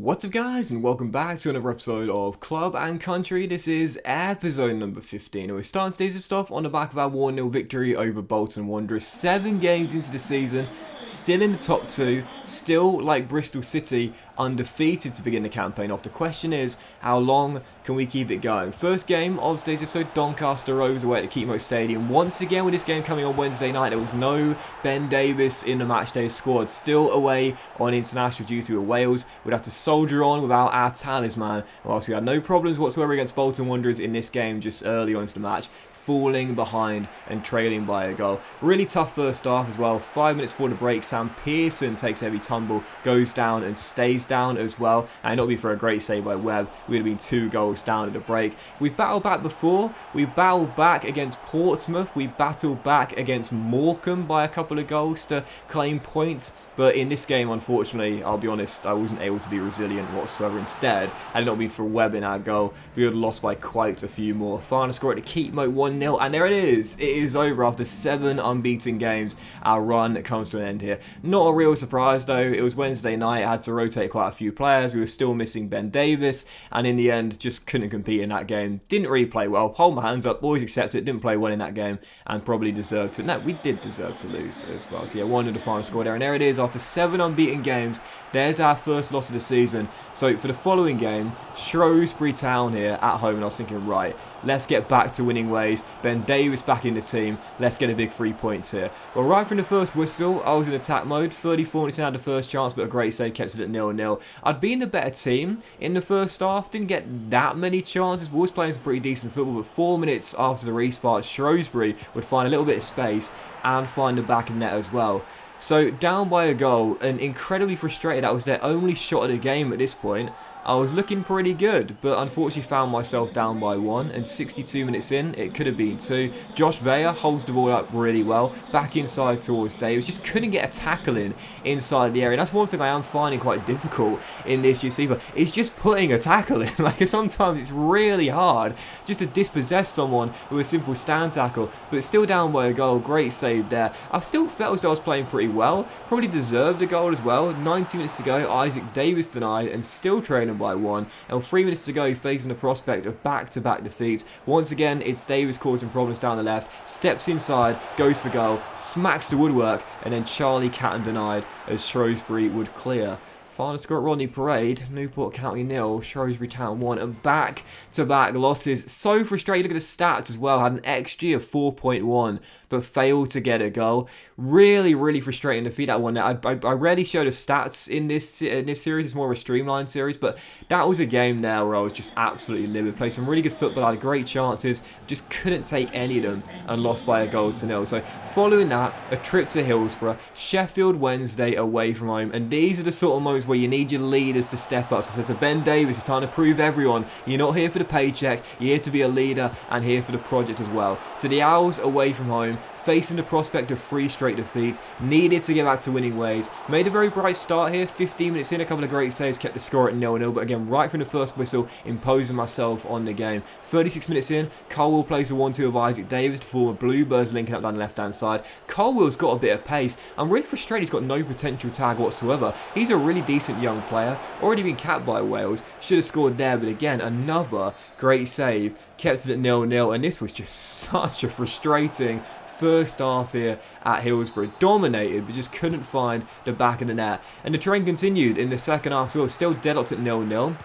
What's up guys, and welcome back to another episode of Club and Country. This is episode number 15 and we're starting today's stuff on the back of our 1-0 victory over Bolton Wanderers. 7 games into the season, still in the top 2, still like Bristol City, undefeated to begin the campaign off. The question is, how long can we keep it going? First game of today's episode, Doncaster Rovers away at the Newport Stadium. Once again with this game coming on Wednesday night, there was no Ben Davis in the matchday squad. Still away on international duty with Wales. We'd have to soldier on without our talisman. Whilst we had no problems whatsoever against Bolton Wanderers in this game just early on into the match, falling behind and trailing by a goal. Really tough first half as well. 5 minutes before the break, Sam Pearson takes a heavy tumble, goes down and stays down as well. And not be for a great save by Webb, we'd have been 2 goals down at the break. We've battled back before. We battled back against Portsmouth. We battled back against Morecambe by a couple of goals to claim points. But in this game, unfortunately, I'll be honest, I wasn't able to be resilient whatsoever. Instead, had it not been for Webb in our goal, we would have lost by quite a few more. Final score at the Keepmoat 1-0, and there it is. It is over after 7 unbeaten games. Our run comes to an end here. Not a real surprise though. It was Wednesday night. I had to rotate quite a few players. We were still missing Ben Davis, and in the end, just couldn't compete in that game. Didn't really play well. Hold my hands up. Always accept it. Didn't play well in that game, and probably deserved to. No, we did deserve to lose as well. So yeah, 1-0 the final score there, and there it is. After 7 unbeaten games, there's our first loss of the season. So for the following game, Shrewsbury Town here at home, and I was thinking, right, let's get back to winning ways. Ben Davis back in the team. Let's get a big 3 points here. Well, right from the first whistle, I was in attack mode. 34 minutes in, had the first chance, but a great save kept it at 0-0. I'd been a better team in the first half. Didn't get that many chances. We was playing some pretty decent football, but 4 minutes after the restart, Shrewsbury would find a little bit of space and find the back of net as well. So down by a goal, and incredibly frustrated. That was their only shot of the game at this point. I was looking pretty good, but unfortunately found myself down by 1, and 62 minutes in, it could have been 2. Josh Vea holds the ball up really well, back inside towards Davis, just couldn't get a tackle in inside the area. And that's one thing I am finding quite difficult in this year's FIFA, is just putting a tackle in. Like, sometimes it's really hard just to dispossess someone with a simple stand tackle, but still down by a goal. Great save there. I've still felt as though I was playing pretty well, probably deserved a goal as well. 90 minutes to go, Isaac Davis denied, and still trailing by 1, and 3 minutes to go, facing the prospect of back-to-back defeats. Once again, it's Davis causing problems down the left, steps inside, goes for goal, smacks the woodwork, and then Charlie Catton denied as Shrewsbury would clear. Final score at Rodney Parade, Newport County 0, Shrewsbury Town 1, and back-to-back losses. So frustrated. Look at the stats as well. Had an XG of 4.1, but failed to get a goal. Really, really frustrating to feed that one. I rarely show the stats in this series. It's more of a streamlined series, but that was a game there where I was just absolutely livid. Played some really good football, had great chances, just couldn't take any of them, and lost by a goal to 0. So following that, a trip to Hillsborough, Sheffield Wednesday away from home, and these are the sort of moments where you need your leaders to step up. So I said to Ben Davis, it's time to prove everyone you're not here for the paycheck, you're here to be a leader and here for the project as well. So the Owls away from home, facing the prospect of 3 straight defeats, needed to get back to winning ways. Made a very bright start here, 15 minutes in, a couple of great saves, kept the score at 0-0, but again, right from the first whistle, imposing myself on the game. 36 minutes in, Colwell plays a 1-2 of Isaac Davis, the former Bluebirds linking up down the left-hand side. Colwell's got a bit of pace. I'm really frustrated he's got no potential tag whatsoever. He's a really decent young player, already been capped by Wales, should have scored there, but again, another great save, kept it at 0-0, and this was just such a frustrating first half here at Hillsborough. Dominated, but just couldn't find the back of the net. And the trend continued in the second half as well, still deadlocked at 0-0.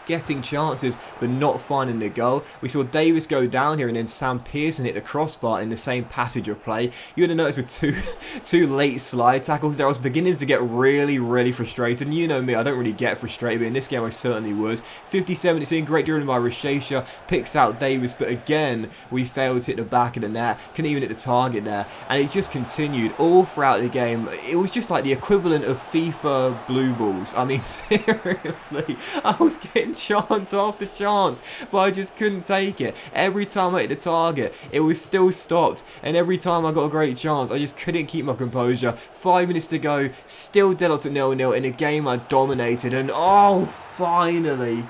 Getting chances but not finding the goal. We saw Davis go down here, and then Sam Pearson hit the crossbar in the same passage of play. You would have noticed with two late slide tackles there. I was beginning to get really frustrated, and you know me, I don't really get frustrated, but in this game I certainly was. 57 minutes in, great dribbling by Rashesha, picks out Davis, but again we failed to hit the back of the net, couldn't even hit the target there, and it just continued all throughout the game. It was just like the equivalent of FIFA blue balls. I mean, seriously, I was getting chance after chance, but I just couldn't take it. Every time I hit the target, it was still stopped, and every time I got a great chance, I just couldn't keep my composure. 5 minutes to go, still deadlocked at 0-0 in a game I dominated, and oh, finally,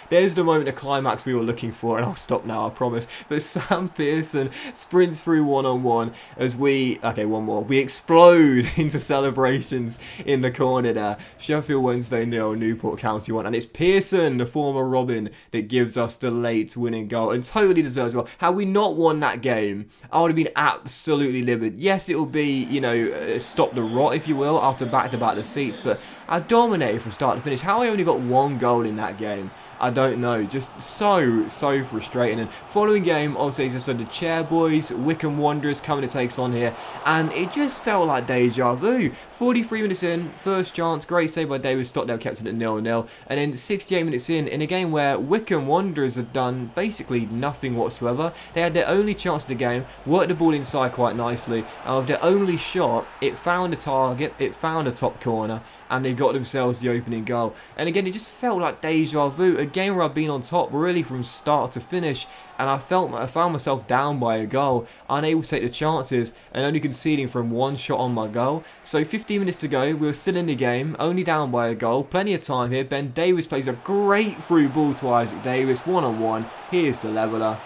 there's the moment of climax we were looking for, and I'll stop now, I promise. But Sam Pearson sprints through one-on-one as we explode into celebrations in the corner there. Sheffield Wednesday 0, Newport County 1, and it's Pearson, the former Robin, that gives us the late winning goal, and totally deserves well. Had we not won that game, I would have been absolutely livid. Yes, it will be, stop the rot, if you will, after back-to-back defeats, but I dominated from start to finish. How I only got one goal in that game, I don't know. Just so frustrating. And following game, obviously, as I've said, the Chair Boys, Wycombe Wanderers coming to take us on here, and it just felt like deja vu. 43 minutes in, first chance, great save by Davis, Stockdale kept it at 0-0, and then 68 minutes in a game where Wycombe Wanderers had done basically nothing whatsoever. They had their only chance of the game, worked the ball inside quite nicely, and with their only shot, it found a target, it found a top corner, and they got themselves the opening goal. And again, it just felt like deja vu, a game where I've been on top really from start to finish, and I found myself down by a goal, unable to take the chances, and only conceding from one shot on my goal. So 15 minutes to go, we were still in the game, only down by a goal, plenty of time here. Ben Davies plays a great through ball to Isaac Davis, one-on-one, here's the leveller.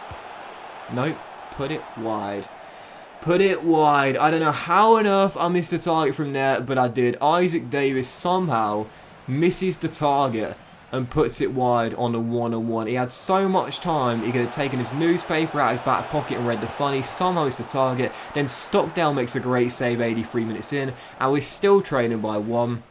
Nope, put it wide. Put it wide. I don't know how on earth I missed the target from there, but I did. Isaac Davis somehow misses the target and puts it wide on a one-on-one. He had so much time, he could have taken his newspaper out of his back pocket and read the funny. Somehow it's the target. Then Stockdale makes a great save 83 minutes in, and we're still trailing by one.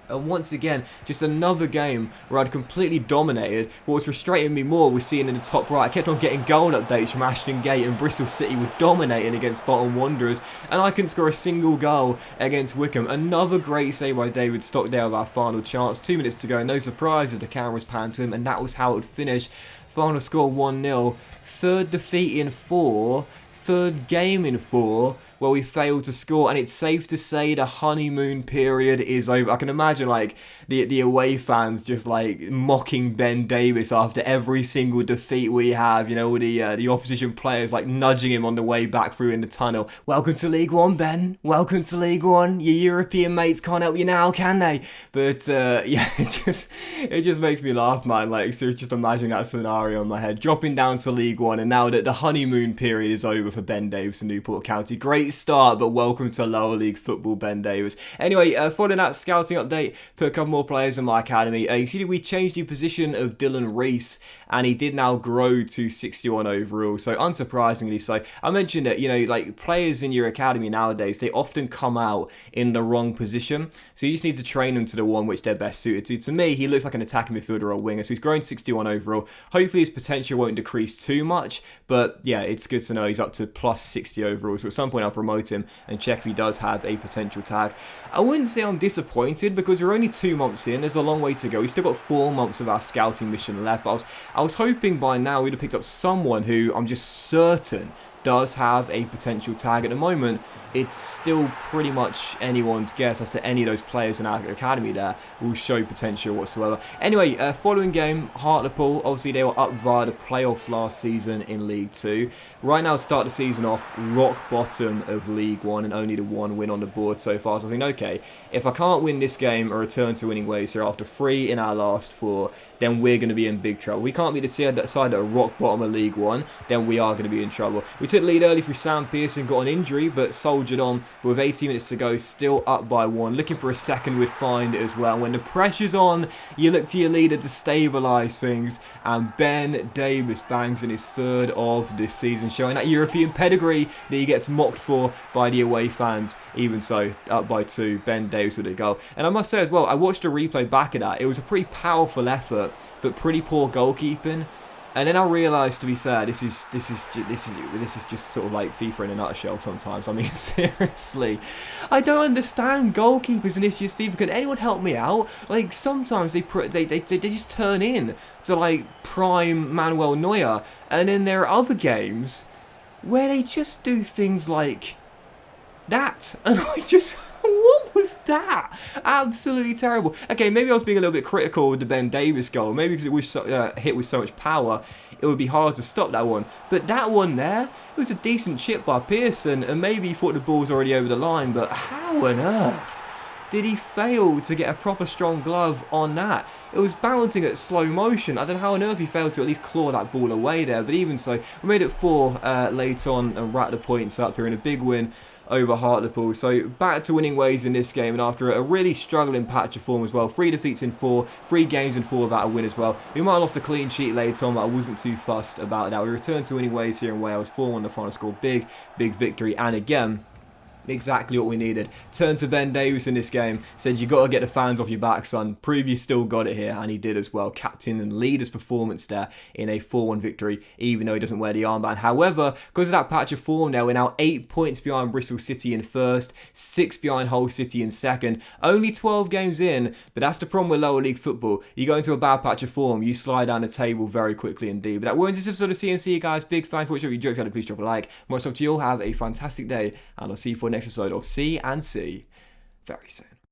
And once again, just another game where I'd completely dominated. What was frustrating me more was seeing in the top right, I kept on getting goal updates from Ashton Gate, and Bristol City were dominating against Bolton Wanderers, and I couldn't score a single goal against Wycombe. Another great save by David Stockdale of our final chance. 2 minutes to go, no surprise as the cameras panned to him, and that was how it would finish. Final score 1-0. Third defeat in 4. Third game in 4 where we failed to score, and it's safe to say the honeymoon period is over. I can imagine like the away fans just like mocking Ben Davis after every single defeat we have, all the opposition players like nudging him on the way back through in the tunnel. Welcome to League One, Ben. Welcome to League One. Your European mates can't help you now, can they? But yeah, it just makes me laugh, man. Like, seriously, just imagining that scenario in my head. Dropping down to League One, and now that the honeymoon period is over for Ben Davis and Newport County. Great start, but welcome to lower league football, Ben Davis. Anyway, following that scouting update, put a couple more players in my academy. You see that we changed the position of Dylan Reese, and he did now grow to 61 overall, so unsurprisingly so. I mentioned that, like players in your academy nowadays, they often come out in the wrong position, so you just need to train them to the one which they're best suited to. To me, he looks like an attacking midfielder or a winger, so he's grown to 61 overall. Hopefully his potential won't decrease too much, but yeah, it's good to know he's up to plus 60 overall, so at some point I'll promote him and check if he does have a potential tag. I wouldn't say I'm disappointed because we're only 2 months in, there's a long way to go. We've still got 4 months of our scouting mission left, but I was hoping by now we'd have picked up someone who I'm just certain does have a potential tag. At the moment, it's still pretty much anyone's guess as to any of those players in our academy there will show potential whatsoever. Anyway, following game, Hartlepool, obviously they were up via the playoffs last season in League 2. Right now, start the season off rock bottom of League 1 and only the 1 win on the board so far. So I think, okay, if I can't win this game or return to winning ways here after 3 in our last 4, then we're going to be in big trouble. We can't be the side that are rock bottom of League 1, then we are going to be in trouble. We took the lead early through Sam Pearson, got an injury, but soldiered on. But with 18 minutes to go, still up by 1. Looking for a second, we'd find it as well. When the pressure's on, you look to your leader to stabilise things, and Ben Davis bangs in his 3rd of this season, showing that European pedigree that he gets mocked for by the away fans. Even so, up by 2, Ben Davis with a goal. And I must say as well, I watched a replay back of that. It was a pretty powerful effort, but pretty poor goalkeeping. And then I realised, to be fair, this is just sort of like FIFA in a nutshell sometimes. I mean, seriously, I don't understand goalkeepers and issues FIFA. Can anyone help me out? Like, sometimes they just turn in to like prime Manuel Neuer, and then there are other games where they just do things like that, and I just. What was that? Absolutely terrible. Okay, maybe I was being a little bit critical with the Ben Davis goal. Maybe because it was hit with so much power, it would be hard to stop that one. But that one there, it was a decent chip by Pearson, and maybe he thought the ball's already over the line, but how on earth did he fail to get a proper strong glove on that? It was bouncing at slow motion. I don't know how on earth he failed to at least claw that ball away there, but even so, we made it 4 late on and racked the points up here in a big win over Hartlepool. So back to winning ways in this game, and after a really struggling patch of form as well. 3 defeats in 4, 3 games in 4 without a win as well. We might have lost a clean sheet late on, but I wasn't too fussed about that. We returned to winning ways here in Wales. 4-1 the final score. Big victory, and again, exactly what we needed. Turned to Ben Davies in this game, said you got to get the fans off your back, son. Prove you still got it here, and he did as well. Captain and leader's performance there in a 4-1 victory, even though he doesn't wear the armband. However, because of that patch of form now, we're now 8 points behind Bristol City in first, 6 behind Hull City in second. Only 12 games in, but that's the problem with lower league football. You go into a bad patch of form, you slide down the table very quickly indeed. But that will end this episode of CNC, guys. Big fan for watching. If you enjoyed, please drop a like. Much love to you all. Have a fantastic day, and I'll see you for next episode of C&C very soon.